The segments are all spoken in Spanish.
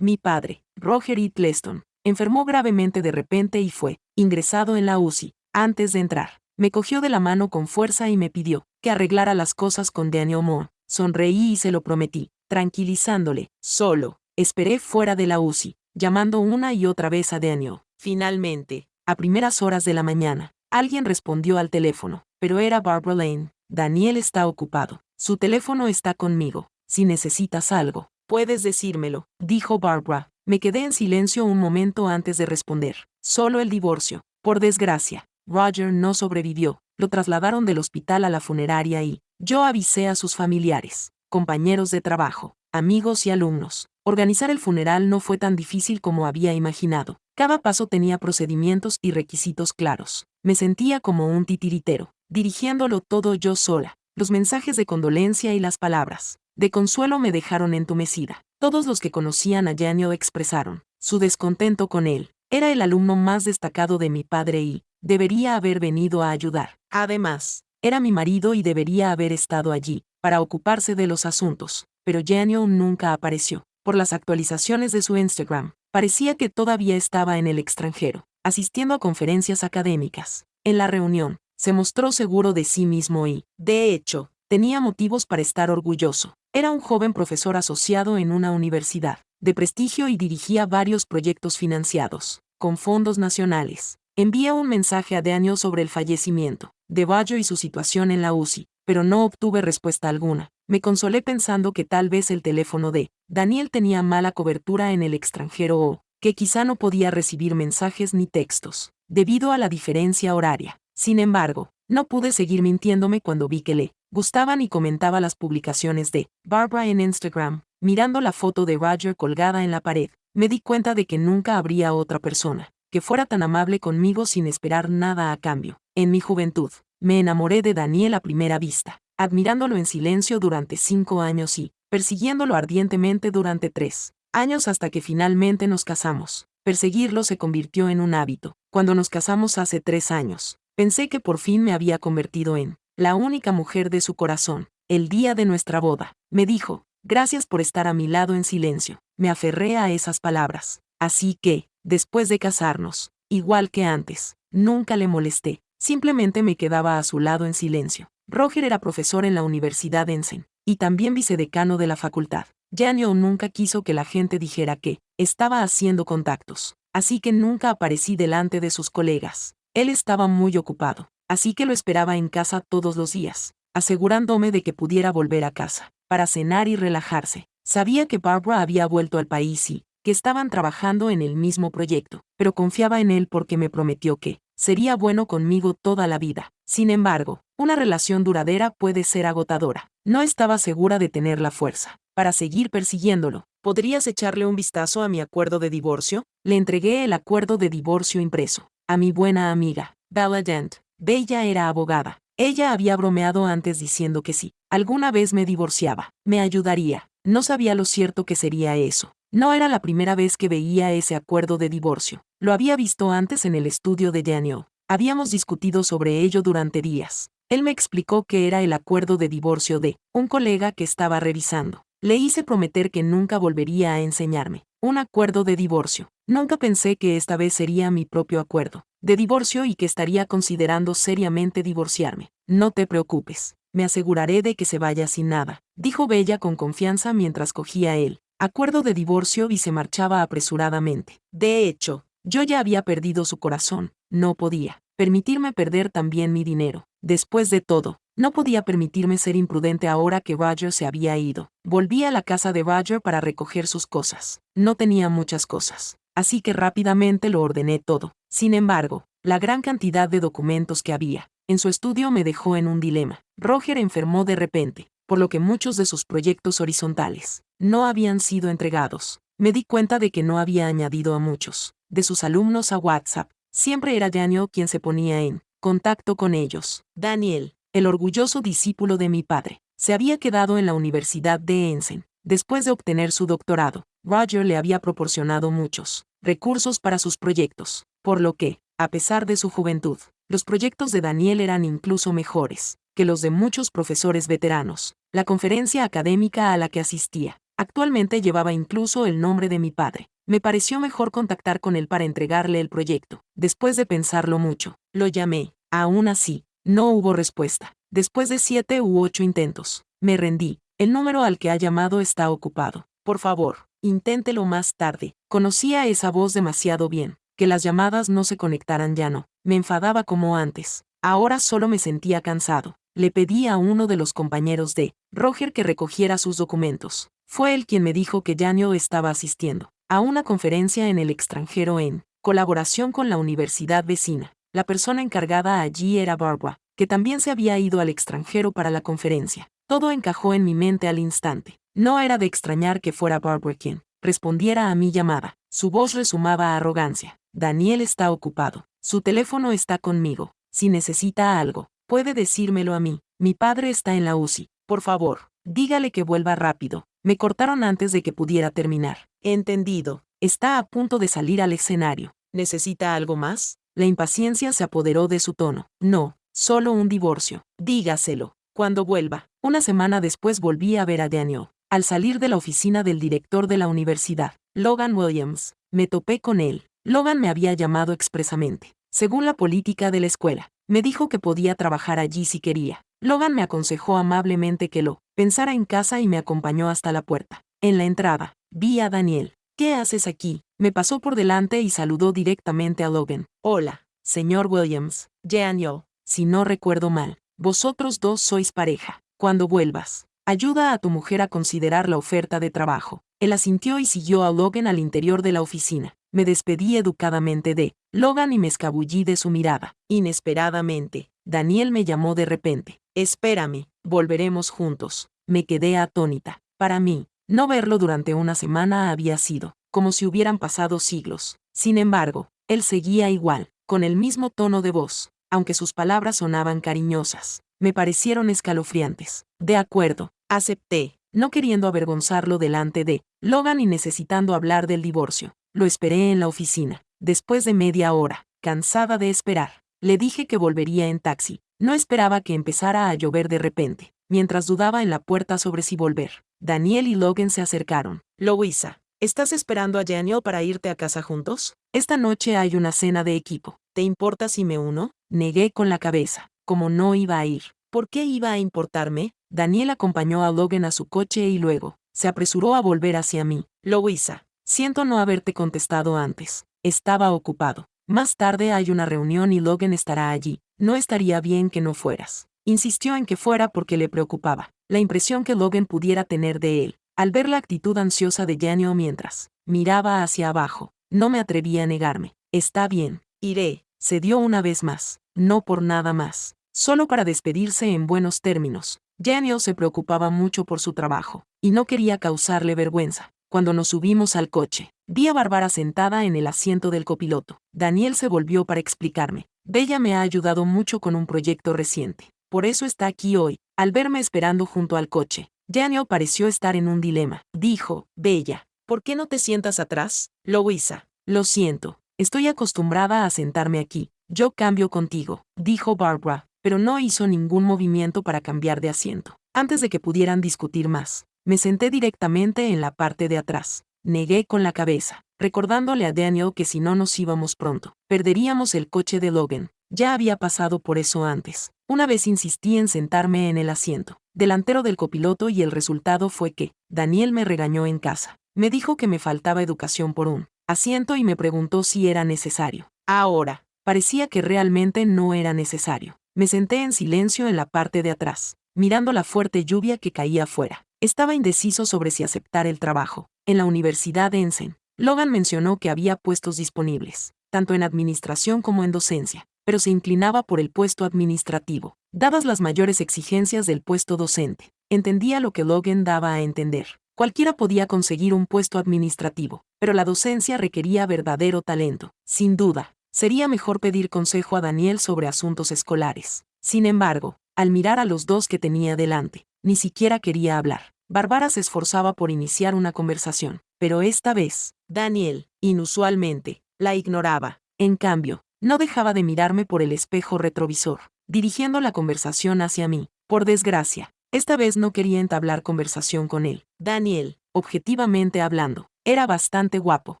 Mi padre, Roger Eatleston, enfermó gravemente de repente y fue ingresado en la UCI. Antes de entrar, me cogió de la mano con fuerza y me pidió que arreglara las cosas con Daniel Moore. Sonreí y se lo prometí, tranquilizándole. Solo esperé fuera de la UCI, llamando una y otra vez a Daniel. Finalmente, a primeras horas de la mañana, alguien respondió al teléfono, pero era Barbara Lane. Daniel está ocupado. Su teléfono está conmigo. Si necesitas algo, puedes decírmelo, dijo Barbara. Me quedé en silencio un momento antes de responder. Solo el divorcio. Por desgracia, Roger no sobrevivió. Lo trasladaron del hospital a la funeraria y yo avisé a sus familiares, compañeros de trabajo, amigos y alumnos. Organizar el funeral no fue tan difícil como había imaginado. Cada paso tenía procedimientos y requisitos claros. Me sentía como un titiritero, dirigiéndolo todo yo sola. Los mensajes de condolencia y las palabras de consuelo me dejaron entumecida. Todos los que conocían a Daniel expresaron su descontento con él. Era el alumno más destacado de mi padre y debería haber venido a ayudar. Además, era mi marido y debería haber estado allí para ocuparse de los asuntos. Pero Daniel nunca apareció. Por las actualizaciones de su Instagram, parecía que todavía estaba en el extranjero, asistiendo a conferencias académicas. En la reunión, se mostró seguro de sí mismo y, de hecho, tenía motivos para estar orgulloso. Era un joven profesor asociado en una universidad de prestigio y dirigía varios proyectos financiados con fondos nacionales. Envié un mensaje a Daniel sobre el fallecimiento de Roger y su situación en la UCI, pero no obtuve respuesta alguna. Me consolé pensando que tal vez el teléfono de Daniel tenía mala cobertura en el extranjero o que quizá no podía recibir mensajes ni textos, debido a la diferencia horaria. Sin embargo, no pude seguir mintiéndome cuando vi que le gustaban y comentaba las publicaciones de Barbara en Instagram. Mirando la foto de Roger colgada en la pared, me di cuenta de que nunca habría otra persona que fuera tan amable conmigo sin esperar nada a cambio. En mi juventud, me enamoré de Daniel a primera vista, admirándolo en silencio durante 5 años y persiguiéndolo ardientemente durante 3 años hasta que finalmente nos casamos. Perseguirlo se convirtió en un hábito. Cuando nos casamos hace 3 años, pensé que por fin me había convertido en la única mujer de su corazón. El día de nuestra boda, me dijo, gracias por estar a mi lado en silencio. Me aferré a esas palabras. Así que, después de casarnos, igual que antes, nunca le molesté. Simplemente me quedaba a su lado en silencio. Roger era profesor en la Universidad Ensign, y también vicedecano de la facultad. Daniel nunca quiso que la gente dijera que estaba haciendo contactos, así que nunca aparecí delante de sus colegas. Él estaba muy ocupado, así que lo esperaba en casa todos los días, asegurándome de que pudiera volver a casa para cenar y relajarse. Sabía que Barbara había vuelto al país y que estaban trabajando en el mismo proyecto, pero confiaba en él porque me prometió que sería bueno conmigo toda la vida. Sin embargo, una relación duradera puede ser agotadora. No estaba segura de tener la fuerza para seguir persiguiéndolo. ¿Podrías echarle un vistazo a mi acuerdo de divorcio? Le entregué el acuerdo de divorcio impreso a mi buena amiga, Bella Dent. Bella era abogada. Ella había bromeado antes diciendo que si alguna vez me divorciaba, me ayudaría. No sabía lo cierto que sería eso. No era la primera vez que veía ese acuerdo de divorcio. Lo había visto antes en el estudio de Daniel. Habíamos discutido sobre ello durante días. Él me explicó que era el acuerdo de divorcio de un colega que estaba revisando. Le hice prometer que nunca volvería a enseñarme un acuerdo de divorcio. Nunca pensé que esta vez sería mi propio acuerdo de divorcio y que estaría considerando seriamente divorciarme. No te preocupes, me aseguraré de que se vaya sin nada, dijo Bella con confianza mientras cogía el acuerdo de divorcio y se marchaba apresuradamente. De hecho, yo ya había perdido su corazón. No podía permitirme perder también mi dinero. Después de todo, no podía permitirme ser imprudente ahora que Roger se había ido. Volví a la casa de Roger para recoger sus cosas. No tenía muchas cosas, así que rápidamente lo ordené todo. Sin embargo, la gran cantidad de documentos que había en su estudio me dejó en un dilema. Roger enfermó de repente, por lo que muchos de sus proyectos horizontales no habían sido entregados. Me di cuenta de que no había añadido a muchos de sus alumnos a WhatsApp. Siempre era Daniel quien se ponía en contacto con ellos. Daniel, el orgulloso discípulo de mi padre, se había quedado en la Universidad de Ensign. Después de obtener su doctorado, Roger le había proporcionado muchos recursos para sus proyectos, por lo que, a pesar de su juventud, los proyectos de Daniel eran incluso mejores que los de muchos profesores veteranos. La conferencia académica a la que asistía Actualmente llevaba incluso el nombre de mi padre. Me pareció mejor contactar con él para entregarle el proyecto. Después de pensarlo mucho, lo llamé. Aún así, no hubo respuesta. Después de 7 u 8 intentos, me rendí. El número al que ha llamado está ocupado. Por favor, inténtelo más tarde. Conocía esa voz demasiado bien. Que las llamadas no se conectaran ya no. Me enfadaba como antes. Ahora solo me sentía cansado. Le pedí a uno de los compañeros de Roger que recogiera sus documentos. Fue él quien me dijo que Daniel estaba asistiendo a una conferencia en el extranjero en colaboración con la universidad vecina. La persona encargada allí era Barbara, que también se había ido al extranjero para la conferencia. Todo encajó en mi mente al instante. No era de extrañar que fuera Barbara quien respondiera a mi llamada. Su voz resumaba arrogancia. Daniel está ocupado. Su teléfono está conmigo. Si necesita algo, puede decírmelo a mí. Mi padre está en la UCI. Por favor, dígale que vuelva rápido. Me cortaron antes de que pudiera terminar. Entendido. Está a punto de salir al escenario. ¿Necesita algo más? La impaciencia se apoderó de su tono. No, solo un divorcio. Dígaselo. Cuando vuelva. Una semana después volví a ver a Daniel. Al salir de la oficina del director de la universidad, Logan Williams, me topé con él. Logan me había llamado expresamente. Según la política de la escuela, me dijo que podía trabajar allí si quería. Logan me aconsejó amablemente que lo pensara en casa y me acompañó hasta la puerta. En la entrada, vi a Daniel. ¿Qué haces aquí? Me pasó por delante y saludó directamente a Logan. Hola, señor Williams. Daniel, si no recuerdo mal, vosotros dos sois pareja. Cuando vuelvas, ayuda a tu mujer a considerar la oferta de trabajo. Él asintió y siguió a Logan al interior de la oficina. Me despedí educadamente de Logan y me escabullí de su mirada. Inesperadamente, Daniel me llamó de repente. Espérame, volveremos juntos. Me quedé atónita. Para mí, no verlo durante una semana había sido como si hubieran pasado siglos. Sin embargo, él seguía igual, con el mismo tono de voz, aunque sus palabras sonaban cariñosas. Me parecieron escalofriantes. De acuerdo, acepté, no queriendo avergonzarlo delante de Logan y necesitando hablar del divorcio. Lo esperé en la oficina. Después de media hora, cansada de esperar, le dije que volvería en taxi. No esperaba que empezara a llover de repente. Mientras dudaba en la puerta sobre si volver, Daniel y Logan se acercaron. Louisa, ¿estás esperando a Daniel para irte a casa juntos? Esta noche hay una cena de equipo. ¿Te importa si me uno? Negué con la cabeza. Como no iba a ir. ¿Por qué iba a importarme? Daniel acompañó a Logan a su coche y luego se apresuró a volver hacia mí. Louisa, siento no haberte contestado antes. Estaba ocupado. Más tarde hay una reunión y Logan estará allí. No estaría bien que no fueras. Insistió en que fuera porque le preocupaba la impresión que Logan pudiera tener de él, al ver la actitud ansiosa de Daniel mientras miraba hacia abajo. No me atreví a negarme. Está bien, iré, cedió una vez más, no por nada más, solo para despedirse en buenos términos. Daniel se preocupaba mucho por su trabajo, y no quería causarle vergüenza. Cuando nos subimos al coche, vi a Bárbara sentada en el asiento del copiloto. Daniel se volvió para explicarme. Bella me ha ayudado mucho con un proyecto reciente. Por eso está aquí hoy. Al verme esperando junto al coche, Daniel pareció estar en un dilema. Dijo, Bella, ¿por qué no te sientas atrás? Louisa, lo siento, estoy acostumbrada a sentarme aquí. Yo cambio contigo, dijo Barbara, pero no hizo ningún movimiento para cambiar de asiento. Antes de que pudieran discutir más, me senté directamente en la parte de atrás. Negué con la cabeza, recordándole a Daniel que si no nos íbamos pronto, perderíamos el coche de Logan. Ya había pasado por eso antes. Una vez insistí en sentarme en el asiento delantero del copiloto y el resultado fue que Daniel me regañó en casa. Me dijo que me faltaba educación por un asiento y me preguntó si era necesario. Ahora, parecía que realmente no era necesario. Me senté en silencio en la parte de atrás, mirando la fuerte lluvia que caía afuera. Estaba indeciso sobre si aceptar el trabajo. En la Universidad de Ensign, Logan mencionó que había puestos disponibles, tanto en administración como en docencia, pero se inclinaba por el puesto administrativo, dadas las mayores exigencias del puesto docente. Entendía lo que Logan daba a entender. Cualquiera podía conseguir un puesto administrativo, pero la docencia requería verdadero talento. Sin duda, sería mejor pedir consejo a Daniel sobre asuntos escolares. Sin embargo, al mirar a los dos que tenía delante, ni siquiera quería hablar. Bárbara se esforzaba por iniciar una conversación, pero esta vez, Daniel, inusualmente, la ignoraba. En cambio, no dejaba de mirarme por el espejo retrovisor, dirigiendo la conversación hacia mí. Por desgracia, esta vez no quería entablar conversación con él. Daniel, objetivamente hablando. Era bastante guapo,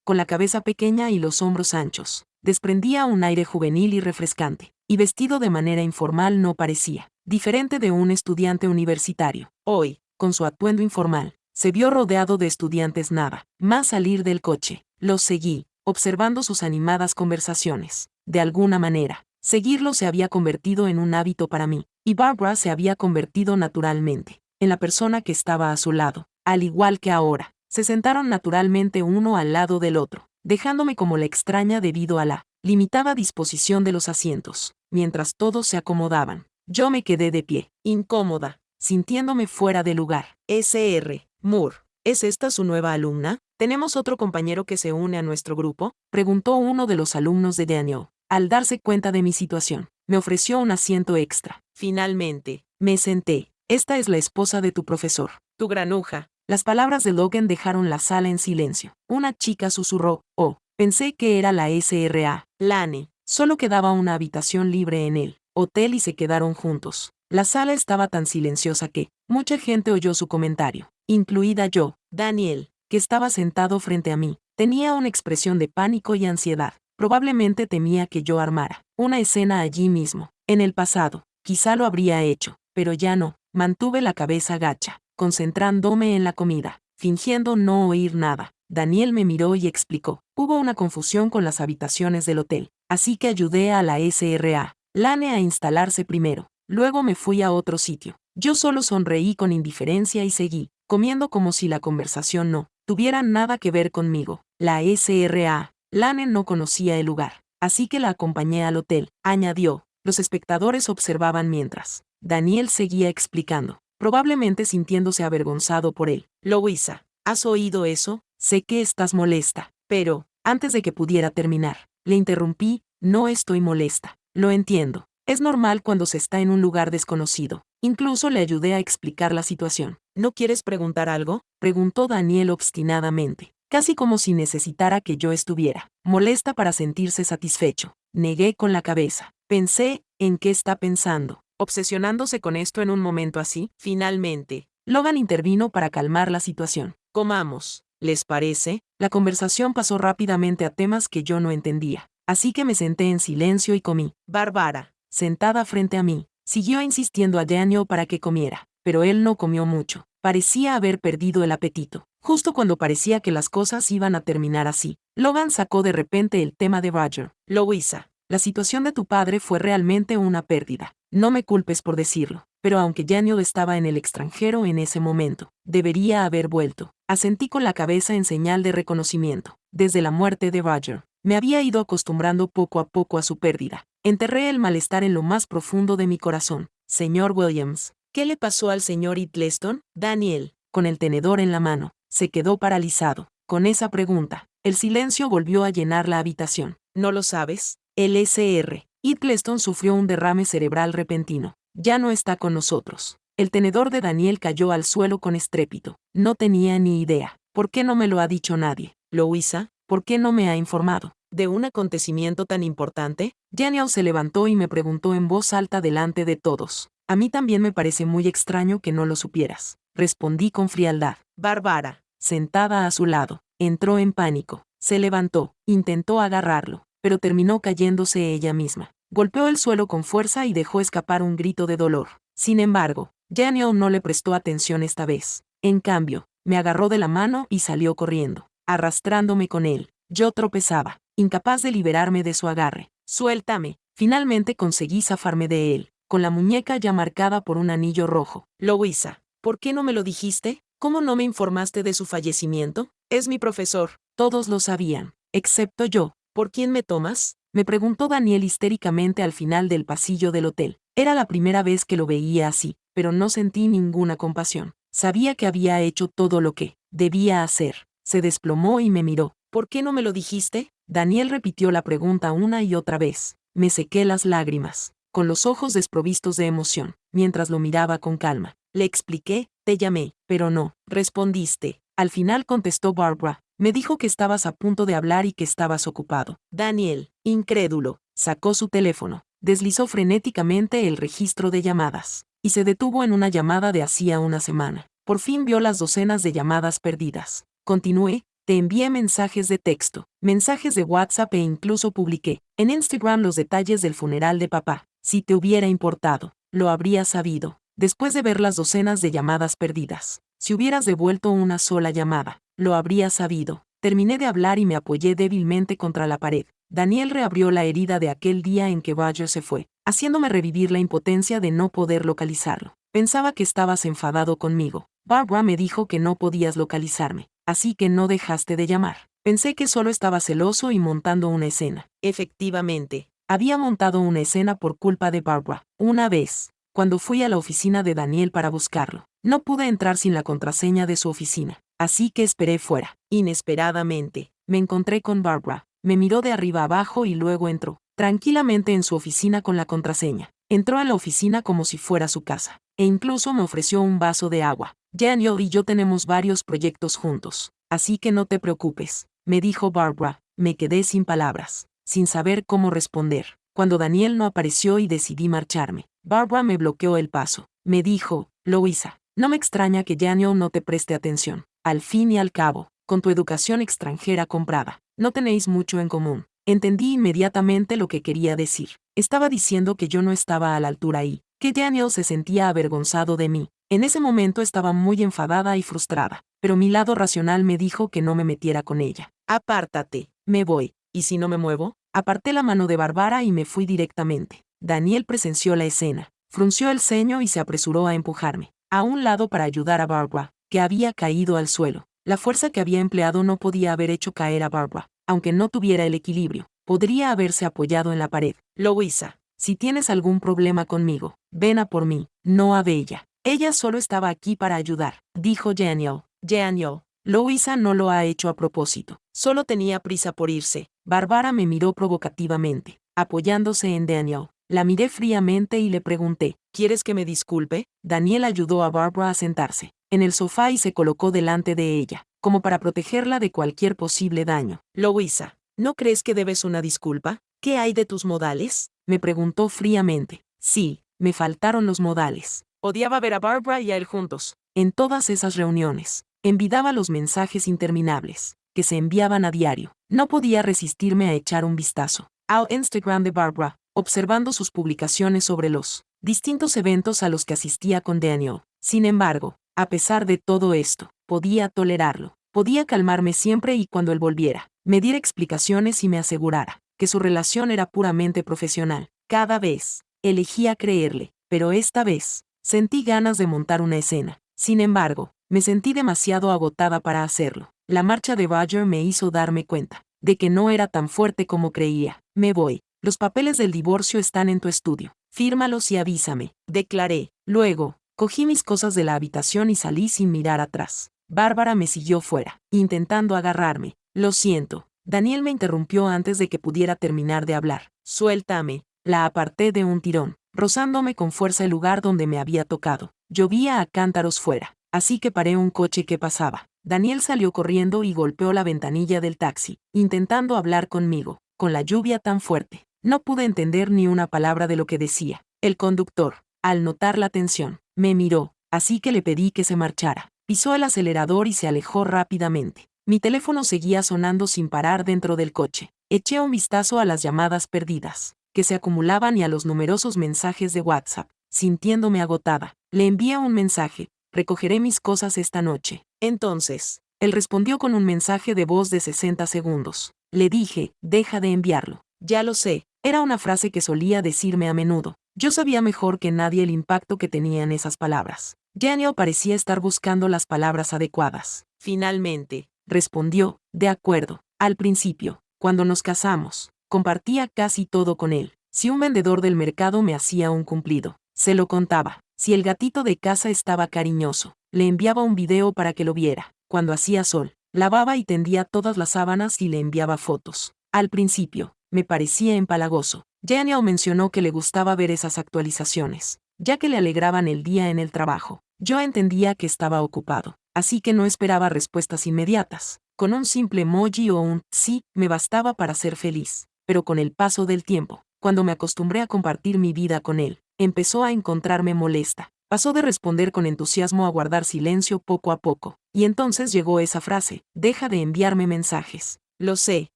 con la cabeza pequeña y los hombros anchos. Desprendía un aire juvenil y refrescante, y vestido de manera informal no parecía diferente de un estudiante universitario. Hoy, con su atuendo informal, se vio rodeado de estudiantes nada más salir del coche. Los seguí, observando sus animadas conversaciones. De alguna manera, seguirlo se había convertido en un hábito para mí, y Barbara se había convertido naturalmente en la persona que estaba a su lado, al igual que ahora. Se sentaron naturalmente uno al lado del otro, dejándome como la extraña debido a la limitada disposición de los asientos. Mientras todos se acomodaban, yo me quedé de pie, incómoda, sintiéndome fuera de lugar. Sr. Moore, ¿es esta su nueva alumna? ¿Tenemos otro compañero que se une a nuestro grupo?, preguntó uno de los alumnos de Daniel. Al darse cuenta de mi situación, me ofreció un asiento extra. Finalmente, me senté. Esta es la esposa de tu profesor, tu granuja. Las palabras de Logan dejaron la sala en silencio. Una chica susurró, oh, pensé que era la Sra. Lane. Solo quedaba una habitación libre en el hotel y se quedaron juntos. La sala estaba tan silenciosa que mucha gente oyó su comentario, incluida yo. Daniel, que estaba sentado frente a mí, tenía una expresión de pánico y ansiedad. Probablemente temía que yo armara una escena allí mismo. En el pasado, quizá lo habría hecho, pero ya no. Mantuve la cabeza gacha, concentrándome en la comida, fingiendo no oír nada. Daniel me miró y explicó. Hubo una confusión con las habitaciones del hotel, así que ayudé a la Sra. Lane a instalarse primero. Luego me fui a otro sitio. Yo solo sonreí con indiferencia y seguí, comiendo como si la conversación no tuviera nada que ver conmigo. La Sra. Lane no conocía el lugar, así que la acompañé al hotel, añadió. Los espectadores observaban mientras Daniel seguía explicando, probablemente sintiéndose avergonzado por él. Louisa, ¿has oído eso? Sé que estás molesta, pero, antes de que pudiera terminar, le interrumpí. No estoy molesta, lo entiendo. Es normal cuando se está en un lugar desconocido. Incluso le ayudé a explicar la situación. ¿No quieres preguntar algo?, preguntó Daniel obstinadamente, casi como si necesitara que yo estuviera molesta para sentirse satisfecho. Negué con la cabeza. Pensé, ¿en qué está pensando? Obsesionándose con esto en un momento así. Finalmente, Logan intervino para calmar la situación. Comamos, ¿les parece? La conversación pasó rápidamente a temas que yo no entendía, así que me senté en silencio y comí. Barbara, sentada frente a mí, siguió insistiendo a Daniel para que comiera, pero él no comió mucho. Parecía haber perdido el apetito. Justo cuando parecía que las cosas iban a terminar así, Logan sacó de repente el tema de Roger. Louisa, la situación de tu padre fue realmente una pérdida. No me culpes por decirlo, pero aunque Daniel estaba en el extranjero en ese momento, debería haber vuelto. Asentí con la cabeza en señal de reconocimiento. Desde la muerte de Roger, me había ido acostumbrando poco a poco a su pérdida. Enterré el malestar en lo más profundo de mi corazón. Señor Williams, ¿qué le pasó al señor Hiddleston? Daniel, con el tenedor en la mano, se quedó paralizado. Con esa pregunta, el silencio volvió a llenar la habitación. ¿No lo sabes? El Sr. Hiddleston sufrió un derrame cerebral repentino. Ya no está con nosotros. El tenedor de Daniel cayó al suelo con estrépito. No tenía ni idea. ¿Por qué no me lo ha dicho nadie? Louisa, ¿por qué no me ha informado de un acontecimiento tan importante? Daniel se levantó y me preguntó en voz alta delante de todos. A mí también me parece muy extraño que no lo supieras. Respondí con frialdad. Barbara, sentada a su lado, entró en pánico. Se levantó, intentó agarrarlo, pero terminó cayéndose ella misma. Golpeó el suelo con fuerza y dejó escapar un grito de dolor. Sin embargo, Daniel no le prestó atención esta vez. En cambio, me agarró de la mano y salió corriendo, arrastrándome con él. Yo tropezaba, incapaz de liberarme de su agarre. Suéltame. Finalmente conseguí zafarme de él, con la muñeca ya marcada por un anillo rojo. Louisa, ¿por qué no me lo dijiste? ¿Cómo no me informaste de su fallecimiento? Es mi profesor. Todos lo sabían, excepto yo. ¿Por quién me tomas?, me preguntó Daniel histéricamente al final del pasillo del hotel. Era la primera vez que lo veía así, pero no sentí ninguna compasión. Sabía que había hecho todo lo que debía hacer. Se desplomó y me miró. ¿Por qué no me lo dijiste? Daniel repitió la pregunta una y otra vez. Me sequé las lágrimas, con los ojos desprovistos de emoción, mientras lo miraba con calma. Le expliqué, te llamé, pero no respondiste. Al final contestó Barbara. Me dijo que estabas a punto de hablar y que estabas ocupado. Daniel, incrédulo, sacó su teléfono, deslizó frenéticamente el registro de llamadas, y se detuvo en una llamada de hacía una semana. Por fin vio las docenas de llamadas perdidas. Continué, te envié mensajes de texto, mensajes de WhatsApp e incluso publiqué en Instagram los detalles del funeral de papá. Si te hubiera importado, lo habrías sabido, después de ver las docenas de llamadas perdidas. Si hubieras devuelto una sola llamada, lo habrías sabido. Terminé de hablar y me apoyé débilmente contra la pared. Daniel reabrió la herida de aquel día en que Roger se fue, haciéndome revivir la impotencia de no poder localizarlo. Pensaba que estabas enfadado conmigo. Barbara me dijo que no podías localizarme, así que no dejaste de llamar. Pensé que solo estaba celoso y montando una escena. Efectivamente, había montado una escena por culpa de Barbara. Una vez, cuando fui a la oficina de Daniel para buscarlo, no pude entrar sin la contraseña de su oficina, así que esperé fuera. Inesperadamente, me encontré con Barbara. Me miró de arriba abajo y luego entró tranquilamente en su oficina con la contraseña. Entró a la oficina como si fuera su casa, e incluso me ofreció un vaso de agua. Daniel y yo tenemos varios proyectos juntos, así que no te preocupes, me dijo Barbara. Me quedé sin palabras, sin saber cómo responder. Cuando Daniel no apareció y decidí marcharme, Barbara me bloqueó el paso. Me dijo, Louisa, no me extraña que Daniel no te preste atención. Al fin y al cabo, con tu educación extranjera comprada, no tenéis mucho en común. Entendí inmediatamente lo que quería decir. Estaba diciendo que yo no estaba a la altura y que Daniel se sentía avergonzado de mí. En ese momento estaba muy enfadada y frustrada, pero mi lado racional me dijo que no me metiera con ella. Apártate, me voy. ¿Y si no me muevo? Aparté la mano de Barbara y me fui directamente. Daniel presenció la escena, frunció el ceño y se apresuró a empujarme a un lado para ayudar a Barbara, que había caído al suelo. La fuerza que había empleado no podía haber hecho caer a Barbara, aunque no tuviera el equilibrio. Podría haberse apoyado en la pared. Louisa, si tienes algún problema conmigo, ven a por mí, no a Bella. Ella solo estaba aquí para ayudar, dijo Daniel. Daniel, Louisa no lo ha hecho a propósito, solo tenía prisa por irse. Barbara me miró provocativamente, apoyándose en Daniel. La miré fríamente y le pregunté, ¿quieres que me disculpe? Daniel ayudó a Barbara a sentarse en el sofá y se colocó delante de ella, como para protegerla de cualquier posible daño. Louisa, ¿no crees que debes una disculpa? ¿Qué hay de tus modales? Me preguntó fríamente. Sí, me faltaron los modales. Odiaba ver a Barbara y a él juntos. En todas esas reuniones, envidiaba los mensajes interminables que se enviaban a diario. No podía resistirme a echar un vistazo al Instagram de Barbara, observando sus publicaciones sobre los distintos eventos a los que asistía con Daniel. Sin embargo, a pesar de todo esto, podía tolerarlo. Podía calmarme siempre y cuando él volviera, me diera explicaciones y me asegurara que su relación era puramente profesional. Cada vez, elegía creerle, pero esta vez, sentí ganas de montar una escena. Sin embargo, me sentí demasiado agotada para hacerlo. La marcha de Roger me hizo darme cuenta de que no era tan fuerte como creía. Me voy. Los papeles del divorcio están en tu estudio. Fírmalos y avísame, declaré. Luego, cogí mis cosas de la habitación y salí sin mirar atrás. Bárbara me siguió fuera, intentando agarrarme. Lo siento. Daniel me interrumpió antes de que pudiera terminar de hablar. Suéltame. La aparté de un tirón, rozándome con fuerza el lugar donde me había tocado. Llovía a cántaros fuera, así que paré un coche que pasaba. Daniel salió corriendo y golpeó la ventanilla del taxi, intentando hablar conmigo. Con la lluvia tan fuerte, no pude entender ni una palabra de lo que decía. El conductor, al notar la tensión, me miró, así que le pedí que se marchara. Pisó el acelerador y se alejó rápidamente. Mi teléfono seguía sonando sin parar dentro del coche. Eché un vistazo a las llamadas perdidas, que se acumulaban y a los numerosos mensajes de WhatsApp. Sintiéndome agotada, le envié un mensaje: recogeré mis cosas esta noche. Entonces, él respondió con un mensaje de voz de 60 segundos. Le dije, deja de enviarlo. Ya lo sé, era una frase que solía decirme a menudo. Yo sabía mejor que nadie el impacto que tenían esas palabras. Daniel parecía estar buscando las palabras adecuadas. Finalmente, respondió, de acuerdo. Al principio, cuando nos casamos, compartía casi todo con él. Si un vendedor del mercado me hacía un cumplido, se lo contaba. Si el gatito de casa estaba cariñoso, le enviaba un video para que lo viera. Cuando hacía sol, lavaba y tendía todas las sábanas y le enviaba fotos. Al principio, me parecía empalagoso. Daniel mencionó que le gustaba ver esas actualizaciones, ya que le alegraban el día en el trabajo. Yo entendía que estaba ocupado, así que no esperaba respuestas inmediatas. Con un simple emoji o un sí, me bastaba para ser feliz. Pero con el paso del tiempo, cuando me acostumbré a compartir mi vida con él, empezó a encontrarme molesta. Pasó de responder con entusiasmo a guardar silencio poco a poco, y entonces llegó esa frase: deja de enviarme mensajes. Lo sé,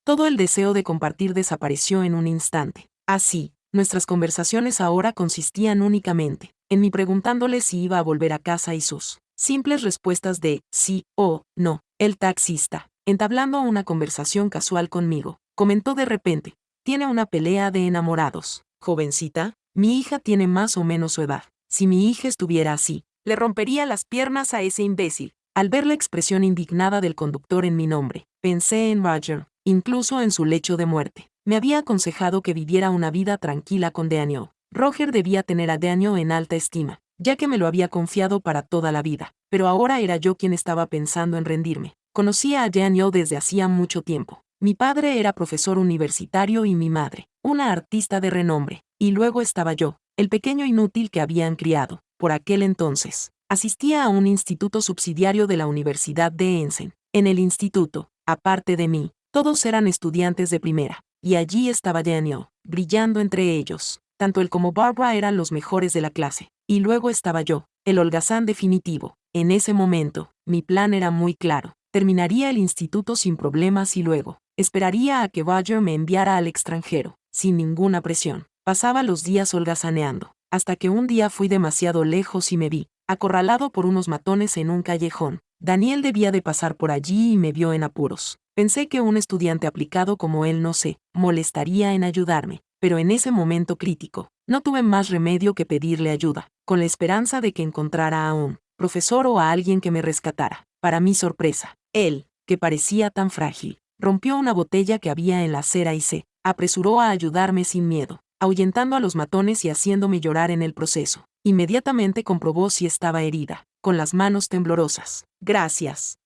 todo el deseo de compartir desapareció en un instante. Así, nuestras conversaciones ahora consistían únicamente en mí preguntándole si iba a volver a casa y sus simples respuestas de sí o no. El taxista, entablando una conversación casual conmigo, comentó de repente: tiene una pelea de enamorados. Jovencita, mi hija tiene más o menos su edad. Si mi hija estuviera así, le rompería las piernas a ese imbécil. Al ver la expresión indignada del conductor en mi nombre, pensé en Roger, incluso en su lecho de muerte. Me había aconsejado que viviera una vida tranquila con Daniel. Roger debía tener a Daniel en alta estima, ya que me lo había confiado para toda la vida, pero ahora era yo quien estaba pensando en rendirme. Conocía a Daniel desde hacía mucho tiempo. Mi padre era profesor universitario y mi madre, una artista de renombre, y luego estaba yo, el pequeño inútil que habían criado. Por aquel entonces, asistía a un instituto subsidiario de la Universidad de Ensen. En el instituto, aparte de mí, todos eran estudiantes de primera, y allí estaba Daniel, brillando entre ellos. Tanto él como Barbara eran los mejores de la clase, y luego estaba yo, el holgazán definitivo. En ese momento, mi plan era muy claro. Terminaría el instituto sin problemas y luego esperaría a que Roger me enviara al extranjero, sin ninguna presión. Pasaba los días holgazaneando, hasta que un día fui demasiado lejos y me vi acorralado por unos matones en un callejón. Daniel debía de pasar por allí y me vio en apuros. Pensé que un estudiante aplicado como él no se molestaría en ayudarme, pero en ese momento crítico, no tuve más remedio que pedirle ayuda, con la esperanza de que encontrara a un profesor o a alguien que me rescatara. Para mi sorpresa, él, que parecía tan frágil, rompió una botella que había en la acera y se apresuró a ayudarme sin miedo, ahuyentando a los matones y haciéndome llorar en el proceso. Inmediatamente comprobó si estaba herida, con las manos temblorosas. Gracias,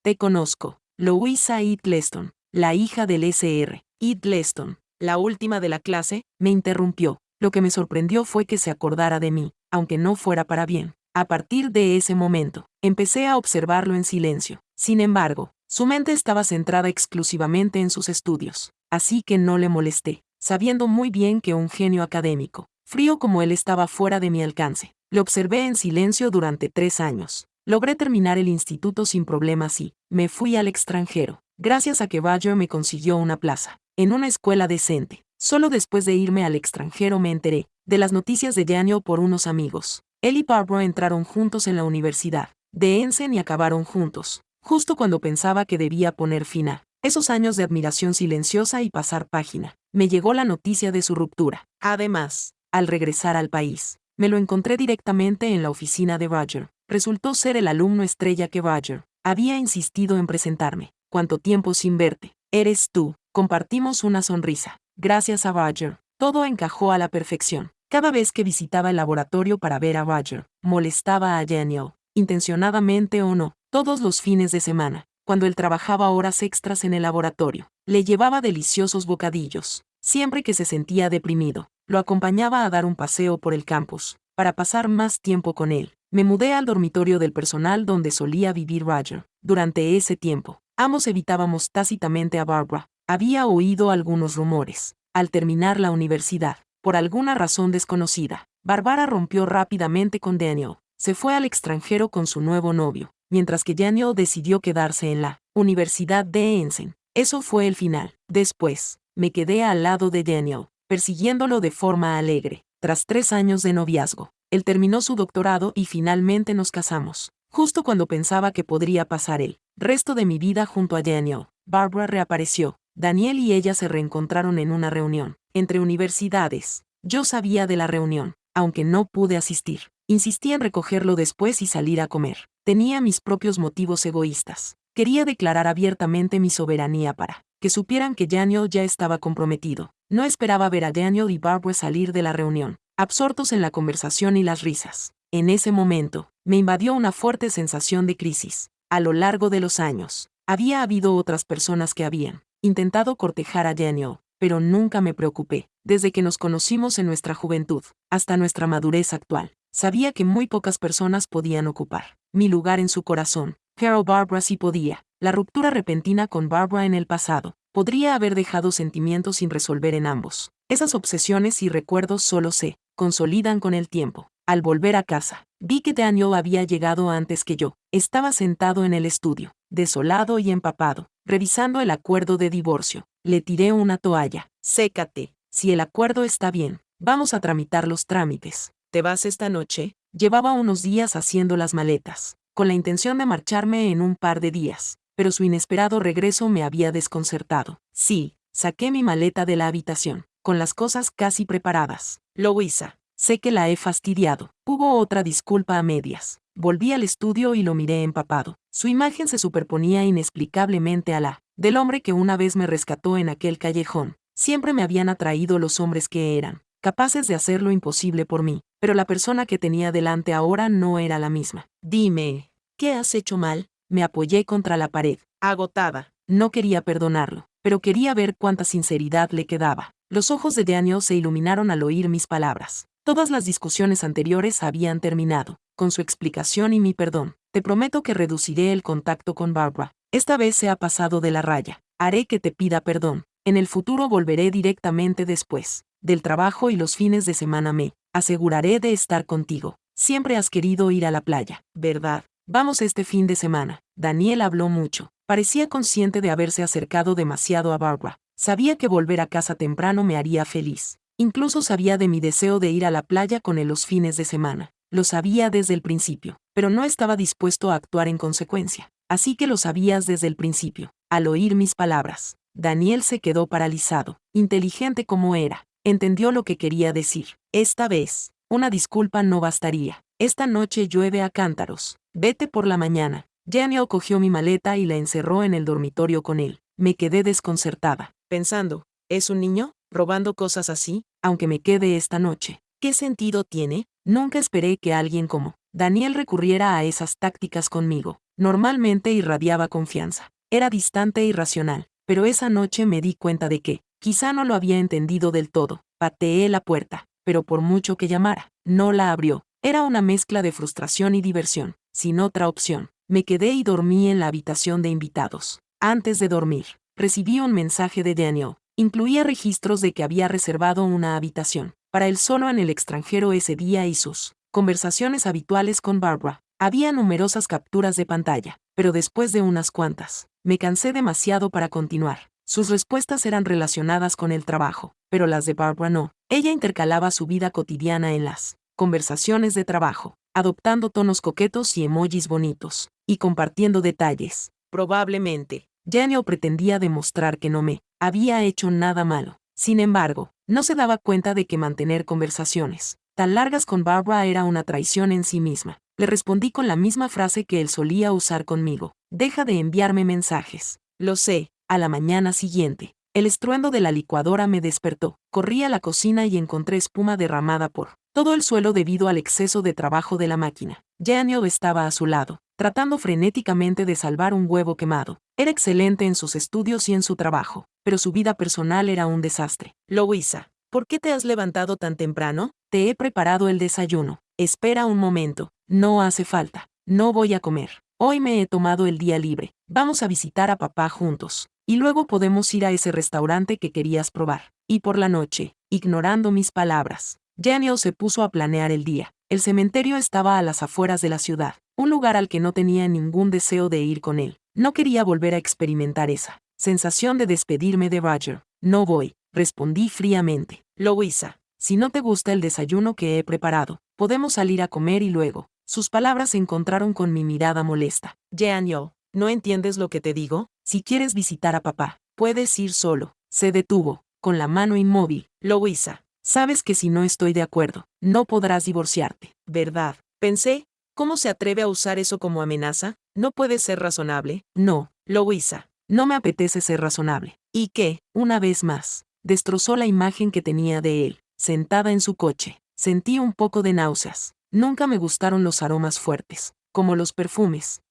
te conozco, Louisa Edgleston, la hija del Sr. Edgleston, la última de la clase, me interrumpió. Lo que me sorprendió fue que se acordara de mí, aunque no fuera para bien. A partir de ese momento, empecé a observarlo en silencio. Sin embargo, su mente estaba centrada exclusivamente en sus estudios, así que no le molesté, sabiendo muy bien que un genio académico, frío como él, estaba fuera de mi alcance. Le observé en silencio durante 3 años. Logré terminar el instituto sin problemas y me fui al extranjero, gracias a que Roger me consiguió una plaza en una escuela decente. Solo después de irme al extranjero me enteré de las noticias de Daniel por unos amigos. Él y Barbara entraron juntos en la universidad de Ensen y acabaron juntos, justo cuando pensaba que debía poner fin a esos años de admiración silenciosa y pasar página. Me llegó la noticia de su ruptura. Además, al regresar al país, me lo encontré directamente en la oficina de Roger. Resultó ser el alumno estrella que Roger había insistido en presentarme. ¿Cuánto tiempo sin verte? Eres tú. Compartimos una sonrisa. Gracias a Roger, todo encajó a la perfección. Cada vez que visitaba el laboratorio para ver a Roger, molestaba a Daniel, intencionadamente o no, todos los fines de semana. Cuando él trabajaba horas extras en el laboratorio, le llevaba deliciosos bocadillos. Siempre que se sentía deprimido, lo acompañaba a dar un paseo por el campus, para pasar más tiempo con él. Me mudé al dormitorio del personal donde solía vivir Roger. Durante ese tiempo, ambos evitábamos tácitamente a Barbara. Había oído algunos rumores. Al terminar la universidad, por alguna razón desconocida, Barbara rompió rápidamente con Daniel. Se fue al extranjero con su nuevo novio, mientras que Daniel decidió quedarse en la Universidad de Ensen. Eso fue el final. Después, me quedé al lado de Daniel, persiguiéndolo de forma alegre. Tras 3 años de noviazgo, él terminó su doctorado y finalmente nos casamos. Justo cuando pensaba que podría pasar el resto de mi vida junto a Daniel, Barbara reapareció. Daniel y ella se reencontraron en una reunión entre universidades. Yo sabía de la reunión, aunque no pude asistir. Insistí en recogerlo después y salir a comer. Tenía mis propios motivos egoístas. Quería declarar abiertamente mi soberanía para que supieran que Daniel ya estaba comprometido. No esperaba ver a Daniel y Barbara salir de la reunión, absortos en la conversación y las risas. En ese momento, me invadió una fuerte sensación de crisis. A lo largo de los años, había habido otras personas que habían intentado cortejar a Daniel, pero nunca me preocupé. Desde que nos conocimos en nuestra juventud, hasta nuestra madurez actual, sabía que muy pocas personas podían ocupar mi lugar en su corazón. Pero Barbara sí podía. La ruptura repentina con Barbara en el pasado podría haber dejado sentimientos sin resolver en ambos. Esas obsesiones y recuerdos solo se consolidan con el tiempo. Al volver a casa, vi que Daniel había llegado antes que yo. Estaba sentado en el estudio, desolado y empapado, revisando el acuerdo de divorcio. Le tiré una toalla. Sécate. Si el acuerdo está bien, vamos a tramitar los trámites. ¿Te vas esta noche? Llevaba unos días haciendo las maletas, con la intención de marcharme en un par de días, pero su inesperado regreso me había desconcertado. Sí, saqué mi maleta de la habitación, con las cosas casi preparadas. Louisa, sé que la he fastidiado. Hubo otra disculpa a medias. Volví al estudio y lo miré empapado. Su imagen se superponía inexplicablemente a la del hombre que una vez me rescató en aquel callejón. Siempre me habían atraído los hombres que eran capaces de hacer lo imposible por mí, pero la persona que tenía delante ahora no era la misma. Dime, ¿qué has hecho mal? Me apoyé contra la pared, agotada. No quería perdonarlo, pero quería ver cuánta sinceridad le quedaba. Los ojos de Daniel se iluminaron al oír mis palabras. Todas las discusiones anteriores habían terminado, con su explicación y mi perdón. Te prometo que reduciré el contacto con Barbara. Esta vez se ha pasado de la raya. Haré que te pida perdón. En el futuro volveré directamente después del trabajo y los fines de semana me aseguraré de estar contigo. Siempre has querido ir a la playa, ¿verdad? Vamos este fin de semana. Daniel habló mucho. Parecía consciente de haberse acercado demasiado a Barbara. Sabía que volver a casa temprano me haría feliz. Incluso sabía de mi deseo de ir a la playa con él los fines de semana. Lo sabía desde el principio, pero no estaba dispuesto a actuar en consecuencia. Así que lo sabías desde el principio. Al oír mis palabras, Daniel se quedó paralizado. Inteligente como era, entendió lo que quería decir. Esta vez, una disculpa no bastaría. Esta noche llueve a cántaros. Vete por la mañana. Daniel cogió mi maleta y la encerró en el dormitorio con él. Me quedé desconcertada, pensando, ¿es un niño, robando cosas así? Aunque me quede esta noche. ¿Qué sentido tiene? Nunca esperé que alguien como Daniel recurriera a esas tácticas conmigo. Normalmente irradiaba confianza. Era distante e irracional, pero esa noche me di cuenta de que, quizá no lo había entendido del todo. Pateé la puerta, pero por mucho que llamara, no la abrió. Era una mezcla de frustración y diversión, sin otra opción. Me quedé y dormí en la habitación de invitados. Antes de dormir, recibí un mensaje de Daniel. Incluía registros de que había reservado una habitación para él solo en el extranjero ese día y sus conversaciones habituales con Barbara. Había numerosas capturas de pantalla, pero después de unas cuantas, me cansé demasiado para continuar. Sus respuestas eran relacionadas con el trabajo, pero las de Barbara no. Ella intercalaba su vida cotidiana en las conversaciones de trabajo, adoptando tonos coquetos y emojis bonitos, y compartiendo detalles. Probablemente, Daniel pretendía demostrar que no me había hecho nada malo. Sin embargo, no se daba cuenta de que mantener conversaciones tan largas con Barbara era una traición en sí misma. Le respondí con la misma frase que él solía usar conmigo. Deja de enviarme mensajes. Lo sé. A la mañana siguiente, el estruendo de la licuadora me despertó. Corrí a la cocina y encontré espuma derramada por todo el suelo debido al exceso de trabajo de la máquina. Daniel estaba a su lado, tratando frenéticamente de salvar un huevo quemado. Era excelente en sus estudios y en su trabajo, pero su vida personal era un desastre. Louisa, ¿por qué te has levantado tan temprano? Te he preparado el desayuno. Espera un momento. No hace falta. No voy a comer. Hoy me he tomado el día libre. Vamos a visitar a papá juntos. Y luego podemos ir a ese restaurante que querías probar. Y por la noche, ignorando mis palabras, Daniel se puso a planear el día. El cementerio estaba a las afueras de la ciudad, un lugar al que no tenía ningún deseo de ir con él. No quería volver a experimentar esa sensación de despedirme de Roger. No voy, respondí fríamente. Louisa, si no te gusta el desayuno que he preparado, podemos salir a comer y luego. Sus palabras se encontraron con mi mirada molesta. Daniel, ¿no entiendes lo que te digo? Si quieres visitar a papá, puedes ir solo. Se detuvo, con la mano inmóvil. Louisa, sabes que si no estoy de acuerdo, no podrás divorciarte, ¿verdad? Pensé, ¿cómo se atreve a usar eso como amenaza? ¿No puede ser razonable? No, Louisa, no me apetece ser razonable. ¿Y qué? Una vez más, destrozó la imagen que tenía de él, sentada en su coche. Sentí un poco de náuseas. Nunca me gustaron los aromas fuertes, como los perfumes.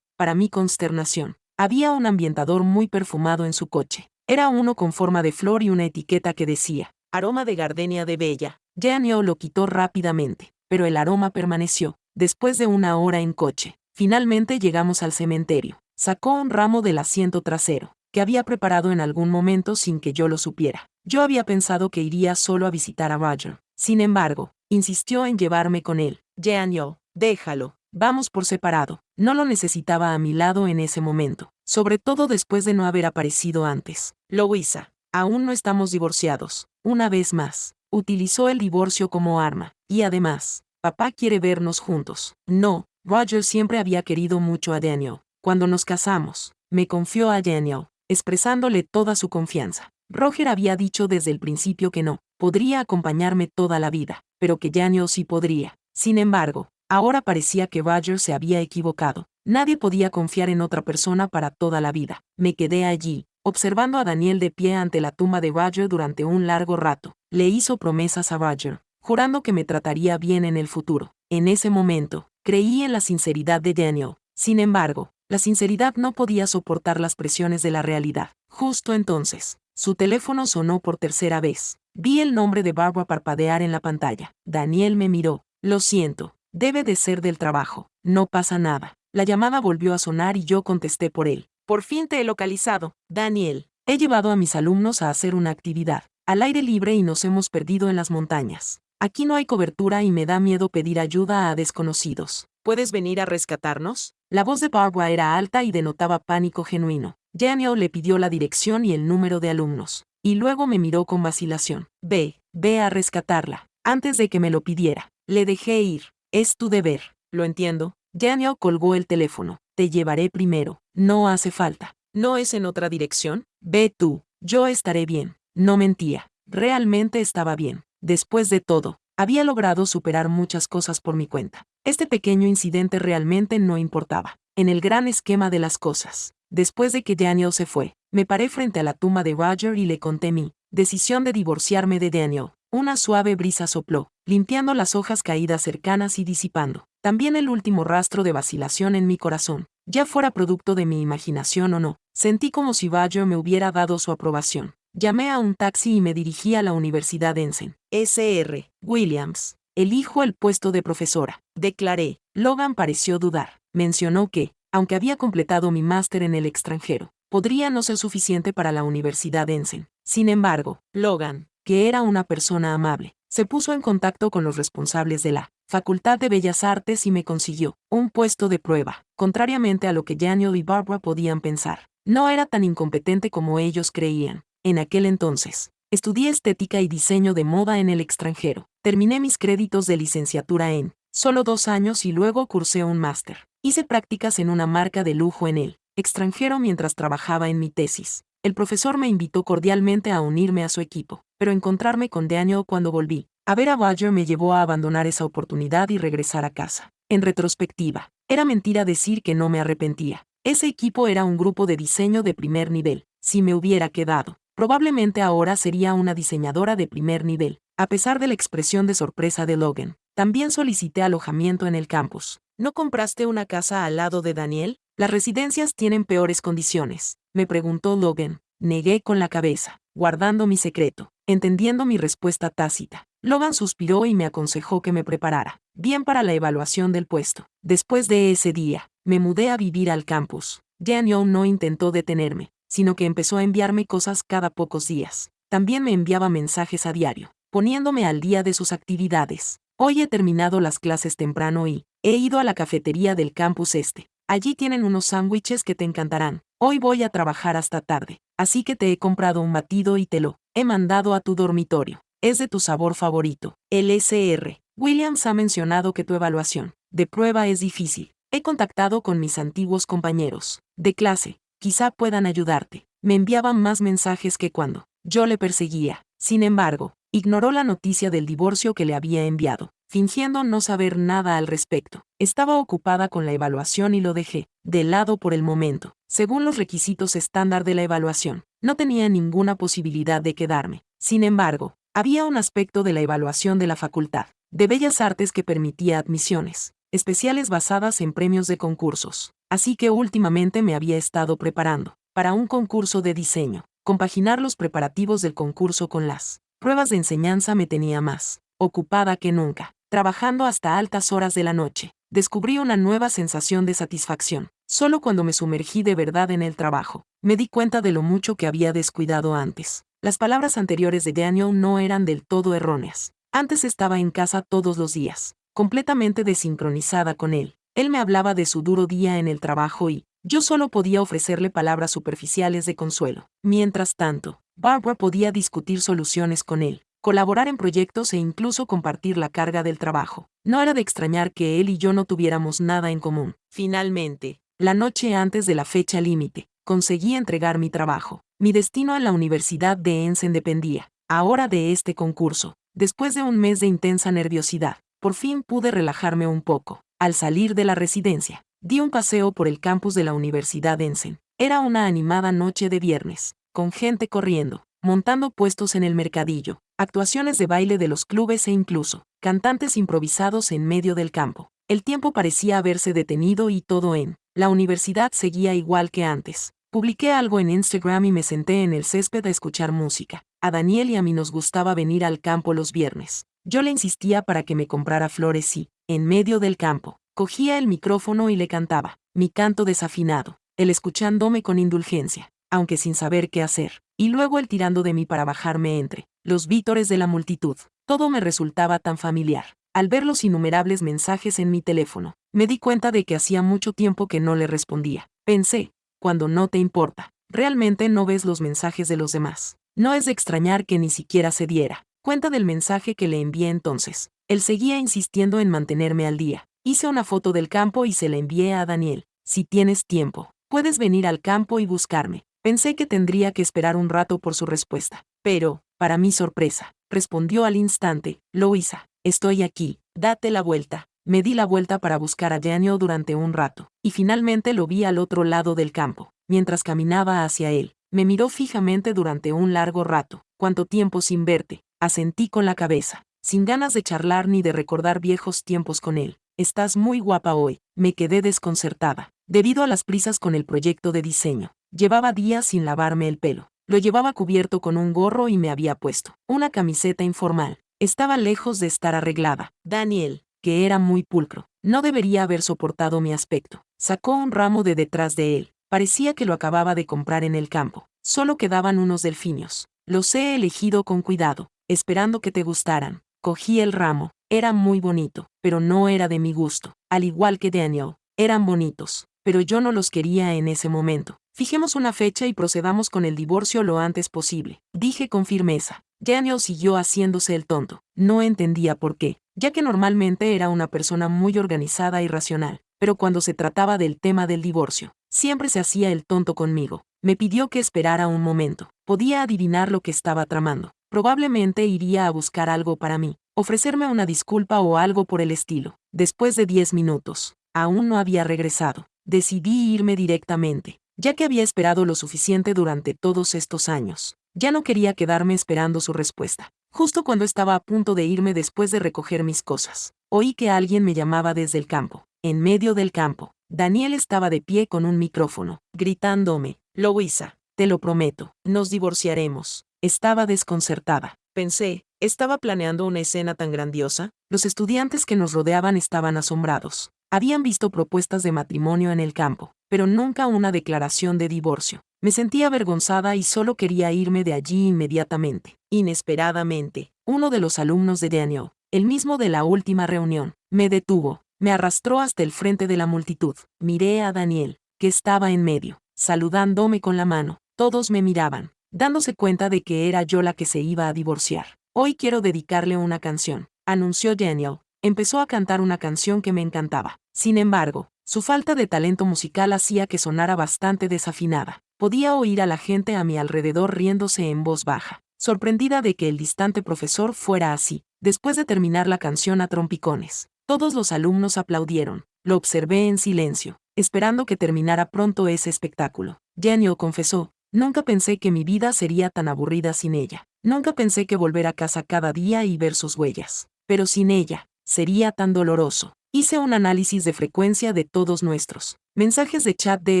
Para mi consternación, había un ambientador muy perfumado en su coche. Era uno con forma de flor y una etiqueta que decía, aroma de gardenia de Bella. Daniel lo quitó rápidamente, pero el aroma permaneció. Después de una hora en coche, finalmente llegamos al cementerio. Sacó un ramo del asiento trasero, que había preparado en algún momento sin que yo lo supiera. Yo había pensado que iría solo a visitar a Roger. Sin embargo, insistió en llevarme con él. Daniel, déjalo. Vamos por separado. No lo necesitaba a mi lado en ese momento, sobre todo después de no haber aparecido antes. Louisa, aún no estamos divorciados. Una vez más, utilizó el divorcio como arma. Y además, papá quiere vernos juntos. No, Roger siempre había querido mucho a Daniel. Cuando nos casamos, me confió a Daniel, expresándole toda su confianza. Roger había dicho desde el principio que no podría acompañarme toda la vida, pero que Daniel sí podría. Sin embargo, ahora parecía que Roger se había equivocado. Nadie podía confiar en otra persona para toda la vida. Me quedé allí, observando a Daniel de pie ante la tumba de Roger durante un largo rato. Le hizo promesas a Roger, jurando que me trataría bien en el futuro. En ese momento, creí en la sinceridad de Daniel. Sin embargo, la sinceridad no podía soportar las presiones de la realidad. Justo entonces, su teléfono sonó por tercera vez. Vi el nombre de Barbara parpadear en la pantalla. Daniel me miró. Lo siento, debe de ser del trabajo. No pasa nada. La llamada volvió a sonar y yo contesté por él. Por fin te he localizado, Daniel. He llevado a mis alumnos a hacer una actividad al aire libre y nos hemos perdido en las montañas. Aquí no hay cobertura y me da miedo pedir ayuda a desconocidos. ¿Puedes venir a rescatarnos? La voz de Barbara era alta y denotaba pánico genuino. Daniel le pidió la dirección y el número de alumnos, y luego me miró con vacilación. Ve a rescatarla. Antes de que me lo pidiera, le dejé ir. Es tu deber. Lo entiendo. Daniel colgó el teléfono. Te llevaré primero. No hace falta. ¿No es en otra dirección? Ve tú. Yo estaré bien. No mentía. Realmente estaba bien. Después de todo, había logrado superar muchas cosas por mi cuenta. Este pequeño incidente realmente no importaba. En el gran esquema de las cosas. Después de que Daniel se fue, me paré frente a la tumba de Roger y le conté mi decisión de divorciarme de Daniel. Una suave brisa sopló, limpiando las hojas caídas cercanas y disipando también el último rastro de vacilación en mi corazón. Ya fuera producto de mi imaginación o no, sentí como si Roger me hubiera dado su aprobación. Llamé a un taxi y me dirigí a la Universidad Ensign. Sr. Williams. Elijo el puesto de profesora, declaré. Logan pareció dudar. Mencionó que, aunque había completado mi máster en el extranjero, podría no ser suficiente para la Universidad Ensign. Sin embargo, Logan, que era una persona amable, se puso en contacto con los responsables de la Facultad de Bellas Artes y me consiguió un puesto de prueba. Contrariamente a lo que Daniel y Barbara podían pensar, no era tan incompetente como ellos creían. En aquel entonces, estudié estética y diseño de moda en el extranjero. Terminé mis créditos de licenciatura en solo 2 años y luego cursé un máster. Hice prácticas en una marca de lujo en el extranjero mientras trabajaba en mi tesis. El profesor me invitó cordialmente a unirme a su equipo, pero encontrarme con Daniel cuando volví a ver a Roger me llevó a abandonar esa oportunidad y regresar a casa. En retrospectiva, era mentira decir que no me arrepentía. Ese equipo era un grupo de diseño de primer nivel. Si me hubiera quedado, probablemente ahora sería una diseñadora de primer nivel. A pesar de la expresión de sorpresa de Logan, también solicité alojamiento en el campus. ¿No compraste una casa al lado de Daniel? Las residencias tienen peores condiciones, me preguntó Logan. Negué con la cabeza, guardando mi secreto, entendiendo mi respuesta tácita. Logan suspiró y me aconsejó que me preparara bien para la evaluación del puesto. Después de ese día, me mudé a vivir al campus. Daniel no intentó detenerme, sino que empezó a enviarme cosas cada pocos días. También me enviaba mensajes a diario, poniéndome al día de sus actividades. Hoy he terminado las clases temprano y he ido a la cafetería del campus este. Allí tienen unos sándwiches que te encantarán. Hoy voy a trabajar hasta tarde, así que te he comprado un batido y te lo he mandado a tu dormitorio. Es de tu sabor favorito. El Sr. Williams ha mencionado que tu evaluación de prueba es difícil. He contactado con mis antiguos compañeros de clase. Quizá puedan ayudarte. Me enviaban más mensajes que cuando yo le perseguía. Sin embargo, ignoró la noticia del divorcio que le había enviado, fingiendo no saber nada al respecto. Estaba ocupada con la evaluación y lo dejé de lado por el momento. Según los requisitos estándar de la evaluación, no tenía ninguna posibilidad de quedarme. Sin embargo, había un aspecto de la evaluación de la Facultad de Bellas Artes que permitía admisiones especiales basadas en premios de concursos. Así que últimamente me había estado preparando para un concurso de diseño. Compaginar los preparativos del concurso con las pruebas de enseñanza me tenía más ocupada que nunca, trabajando hasta altas horas de la noche. Descubrí una nueva sensación de satisfacción. Solo cuando me sumergí de verdad en el trabajo, me di cuenta de lo mucho que había descuidado antes. Las palabras anteriores de Daniel no eran del todo erróneas. Antes estaba en casa todos los días, completamente desincronizada con él. Él me hablaba de su duro día en el trabajo y yo solo podía ofrecerle palabras superficiales de consuelo. Mientras tanto, Barbara podía discutir soluciones con él, colaborar en proyectos e incluso compartir la carga del trabajo. No era de extrañar que él y yo no tuviéramos nada en común. Finalmente, la noche antes de la fecha límite, conseguí entregar mi trabajo. Mi destino en la Universidad de Ensen dependía, ahora, de este concurso. Después de un mes de intensa nerviosidad, por fin pude relajarme un poco. Al salir de la residencia, di un paseo por el campus de la Universidad Ensen. Era una animada noche de viernes, con gente corriendo, montando puestos en el mercadillo, actuaciones de baile de los clubes e incluso cantantes improvisados en medio del campo. El tiempo parecía haberse detenido y todo en la universidad seguía igual que antes. Publiqué algo en Instagram y me senté en el césped a escuchar música. A Daniel y a mí nos gustaba venir al campo los viernes. Yo le insistía para que me comprara flores y, en medio del campo, cogía el micrófono y le cantaba, mi canto desafinado, él escuchándome con indulgencia, aunque sin saber qué hacer, y luego él tirando de mí para bajarme entre los vítores de la multitud. Todo me resultaba tan familiar. Al ver los innumerables mensajes en mi teléfono, me di cuenta de que hacía mucho tiempo que no le respondía. Pensé, cuando no te importa, realmente no ves los mensajes de los demás. No es de extrañar que ni siquiera se diera cuenta del mensaje que le envié entonces. Él seguía insistiendo en mantenerme al día. Hice una foto del campo y se la envié a Daniel. Si tienes tiempo, puedes venir al campo y buscarme. Pensé que tendría que esperar un rato por su respuesta. Pero, para mi sorpresa, respondió al instante, Louisa, estoy aquí, date la vuelta. Me di la vuelta para buscar a Daniel durante un rato, y finalmente lo vi al otro lado del campo. Mientras caminaba hacia él, me miró fijamente durante un largo rato. ¿Cuánto tiempo sin verte? Asentí con la cabeza, sin ganas de charlar ni de recordar viejos tiempos con él. Estás muy guapa hoy. Me quedé desconcertada, debido a las prisas con el proyecto de diseño. Llevaba días sin lavarme el pelo. Lo llevaba cubierto con un gorro y me había puesto una camiseta informal. Estaba lejos de estar arreglada. Daniel, que era muy pulcro, no debería haber soportado mi aspecto. Sacó un ramo de detrás de él. Parecía que lo acababa de comprar en el campo. Solo quedaban unos delfinios. Los he elegido con cuidado, esperando que te gustaran. Cogí el ramo. Era muy bonito, pero no era de mi gusto. Al igual que Daniel, eran bonitos, pero yo no los quería en ese momento. Fijemos una fecha y procedamos con el divorcio lo antes posible, dije con firmeza. Daniel siguió haciéndose el tonto. No entendía por qué, ya que normalmente era una persona muy organizada y racional, pero cuando se trataba del tema del divorcio, siempre se hacía el tonto conmigo. Me pidió que esperara un momento. Podía adivinar lo que estaba tramando. Probablemente iría a buscar algo para mí, ofrecerme una disculpa o algo por el estilo. Después de 10 minutos, aún no había regresado. Decidí irme directamente, ya que había esperado lo suficiente durante todos estos años. Ya no quería quedarme esperando su respuesta. Justo cuando estaba a punto de irme después de recoger mis cosas, oí que alguien me llamaba desde el campo. En medio del campo, Daniel estaba de pie con un micrófono, gritándome, Louisa, te lo prometo, nos divorciaremos. Estaba desconcertada. Pensé, ¿estaba planeando una escena tan grandiosa? Los estudiantes que nos rodeaban estaban asombrados. Habían visto propuestas de matrimonio en el campo, pero nunca una declaración de divorcio. Me sentía avergonzada y solo quería irme de allí inmediatamente. Inesperadamente, uno de los alumnos de Daniel, el mismo de la última reunión, me detuvo. Me arrastró hasta el frente de la multitud. Miré a Daniel, que estaba en medio, saludándome con la mano. Todos me miraban, dándose cuenta de que era yo la que se iba a divorciar. Hoy quiero dedicarle una canción, anunció Daniel. Empezó a cantar una canción que me encantaba. Sin embargo, su falta de talento musical hacía que sonara bastante desafinada. Podía oír a la gente a mi alrededor riéndose en voz baja, sorprendida de que el distante profesor fuera así. Después de terminar la canción a trompicones, todos los alumnos aplaudieron. Lo observé en silencio, esperando que terminara pronto ese espectáculo. Daniel confesó, nunca pensé que mi vida sería tan aburrida sin ella. Nunca pensé que volver a casa cada día y ver sus huellas. Pero sin ella, sería tan doloroso. Hice un análisis de frecuencia de todos nuestros mensajes de chat de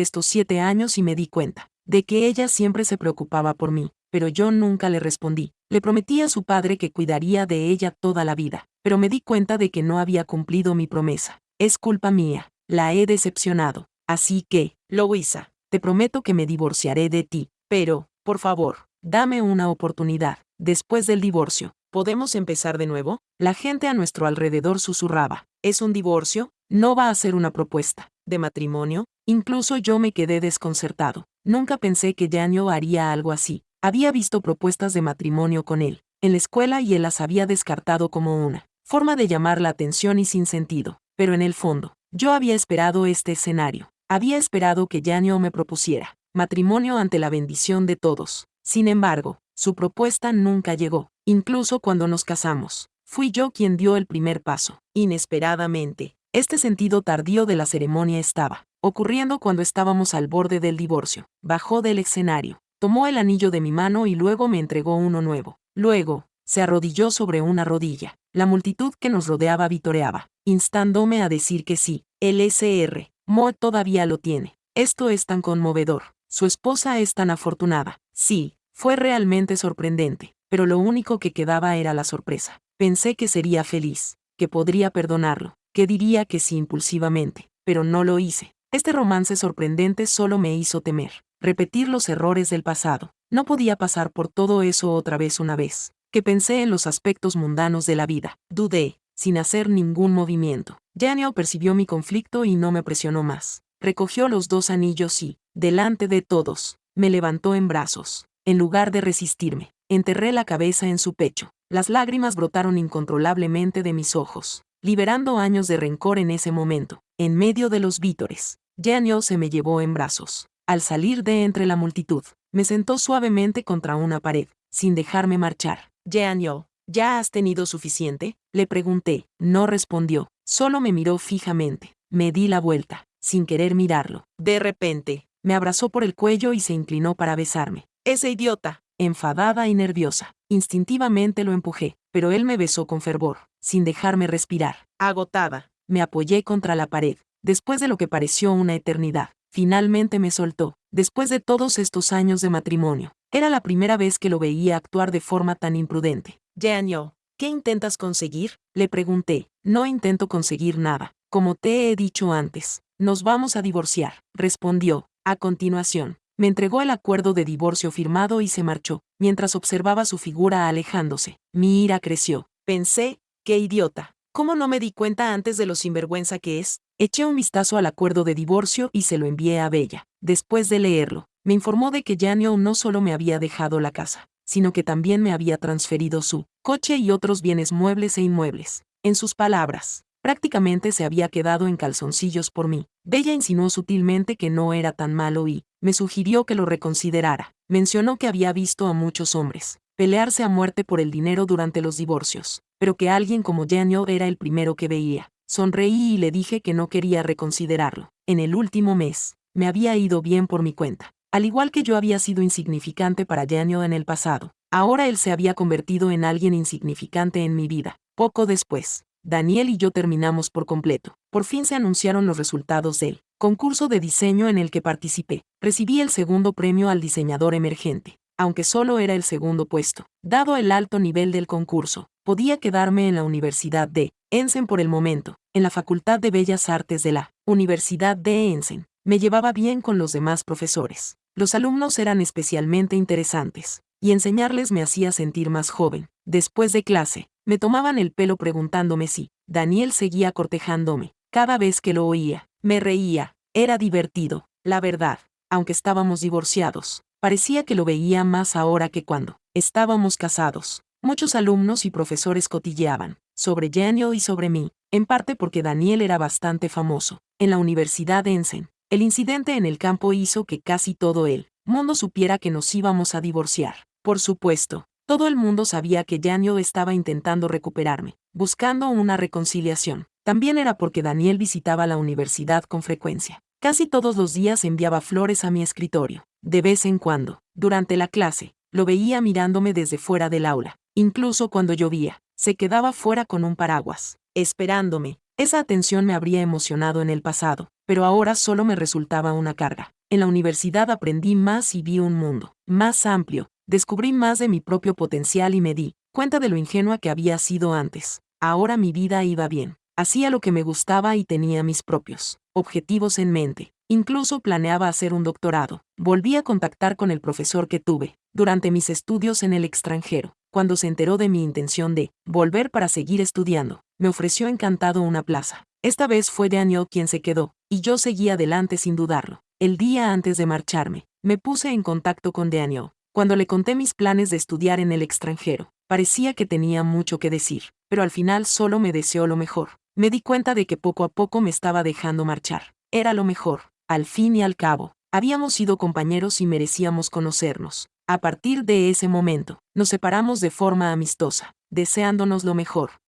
estos 7 años y me di cuenta de que ella siempre se preocupaba por mí, pero yo nunca le respondí. Le prometí a su padre que cuidaría de ella toda la vida, pero me di cuenta de que no había cumplido mi promesa. Es culpa mía, la he decepcionado. Así que, Louisa, te prometo que me divorciaré de ti, pero, por favor, dame una oportunidad. Después del divorcio, ¿Podemos empezar de nuevo? La gente a nuestro alrededor susurraba. ¿Es un divorcio? ¿No va a ser una propuesta de matrimonio? Incluso yo me quedé desconcertado. Nunca pensé que Daniel haría algo así. Había visto propuestas de matrimonio con él en la escuela y él las había descartado como una forma de llamar la atención y sin sentido. Pero en el fondo, yo había esperado este escenario. Había esperado que Daniel me propusiera matrimonio ante la bendición de todos. Sin embargo, su propuesta nunca llegó. Incluso cuando nos casamos, fui yo quien dio el primer paso. Inesperadamente, este sentido tardío de la ceremonia estaba ocurriendo cuando estábamos al borde del divorcio. Bajó del escenario, tomó el anillo de mi mano y luego me entregó uno nuevo. Luego, se arrodilló sobre una rodilla. La multitud que nos rodeaba vitoreaba, instándome a decir que sí. El Sr. Moore todavía lo tiene. Esto es tan conmovedor. Su esposa es tan afortunada. Sí, fue realmente sorprendente, pero lo único que quedaba era la sorpresa. Pensé que sería feliz, que podría perdonarlo, que diría que sí impulsivamente, pero no lo hice. Este romance sorprendente solo me hizo temer, repetir los errores del pasado. No podía pasar por todo eso otra vez una vez que pensé en los aspectos mundanos de la vida. Dudé, sin hacer ningún movimiento. Daniel percibió mi conflicto y no me presionó más. Recogió los dos anillos y, delante de todos, me levantó en brazos. En lugar de resistirme, enterré la cabeza en su pecho. Las lágrimas brotaron incontrolablemente de mis ojos, liberando años de rencor en ese momento. En medio de los vítores, Daniel se me llevó en brazos. Al salir de entre la multitud, me sentó suavemente contra una pared, sin dejarme marchar. Daniel, ¿ya has tenido suficiente? Le pregunté. No respondió, solo me miró fijamente. Me di la vuelta, sin querer mirarlo. De repente, me abrazó por el cuello y se inclinó para besarme. Ese idiota. Enfadada y nerviosa, instintivamente lo empujé, pero él me besó con fervor, sin dejarme respirar. Agotada, me apoyé contra la pared. Después de lo que pareció una eternidad, finalmente me soltó. Después de todos estos años de matrimonio, era la primera vez que lo veía actuar de forma tan imprudente. Daniel, ¿qué intentas conseguir? Le pregunté. No intento conseguir nada. Como te he dicho antes, nos vamos a divorciar, respondió. A continuación, me entregó el acuerdo de divorcio firmado y se marchó, mientras observaba su figura alejándose. Mi ira creció. Pensé, qué idiota. ¿Cómo no me di cuenta antes de lo sinvergüenza que es? Eché un vistazo al acuerdo de divorcio y se lo envié a Bella. Después de leerlo, me informó de que Daniel no solo me había dejado la casa, sino que también me había transferido su coche y otros bienes muebles e inmuebles. En sus palabras, prácticamente se había quedado en calzoncillos por mí. Bella insinuó sutilmente que no era tan malo y me sugirió que lo reconsiderara. Mencionó que había visto a muchos hombres pelearse a muerte por el dinero durante los divorcios, pero que alguien como Daniel era el primero que veía. Sonreí y le dije que no quería reconsiderarlo. En el último mes, me había ido bien por mi cuenta. Al igual que yo había sido insignificante para Daniel en el pasado, ahora él se había convertido en alguien insignificante en mi vida. Poco después, Daniel y yo terminamos por completo. Por fin se anunciaron los resultados del concurso de diseño en el que participé. Recibí el segundo premio al diseñador emergente, aunque solo era el segundo puesto. Dado el alto nivel del concurso, podía quedarme en la Universidad de Ensen por el momento, en la Facultad de Bellas Artes de la Universidad de Ensen. Me llevaba bien con los demás profesores. Los alumnos eran especialmente interesantes, y enseñarles me hacía sentir más joven. Después de clase, me tomaban el pelo preguntándome si Daniel seguía cortejándome. Cada vez que lo oía, me reía. Era divertido, la verdad, aunque estábamos divorciados. Parecía que lo veía más ahora que cuando estábamos casados. Muchos alumnos y profesores cotilleaban sobre Daniel y sobre mí, en parte porque Daniel era bastante famoso en la Universidad de Ensen. El incidente en el campo hizo que casi todo el mundo supiera que nos íbamos a divorciar. Por supuesto, todo el mundo sabía que Daniel estaba intentando recuperarme, buscando una reconciliación. También era porque Daniel visitaba la universidad con frecuencia. Casi todos los días enviaba flores a mi escritorio. De vez en cuando, durante la clase, lo veía mirándome desde fuera del aula. Incluso cuando llovía, se quedaba fuera con un paraguas, esperándome. Esa atención me habría emocionado en el pasado, pero ahora solo me resultaba una carga. En la universidad aprendí más y vi un mundo más amplio. Descubrí más de mi propio potencial y me di cuenta de lo ingenua que había sido antes. Ahora mi vida iba bien. Hacía lo que me gustaba y tenía mis propios objetivos en mente. Incluso planeaba hacer un doctorado. Volví a contactar con el profesor que tuve durante mis estudios en el extranjero. cuando se enteró de mi intención de volver para seguir estudiando, me ofreció encantado una plaza. Esta vez fue Daniel quien se quedó, y yo seguí adelante sin dudarlo. El día antes de marcharme, me puse en contacto con Daniel. Cuando le conté mis planes de estudiar en el extranjero, parecía que tenía mucho que decir, pero al final solo me deseó lo mejor. Me di cuenta de que poco a poco me estaba dejando marchar. Era lo mejor. Al fin y al cabo, habíamos sido compañeros y merecíamos conocernos. A partir de ese momento, nos separamos de forma amistosa, deseándonos lo mejor.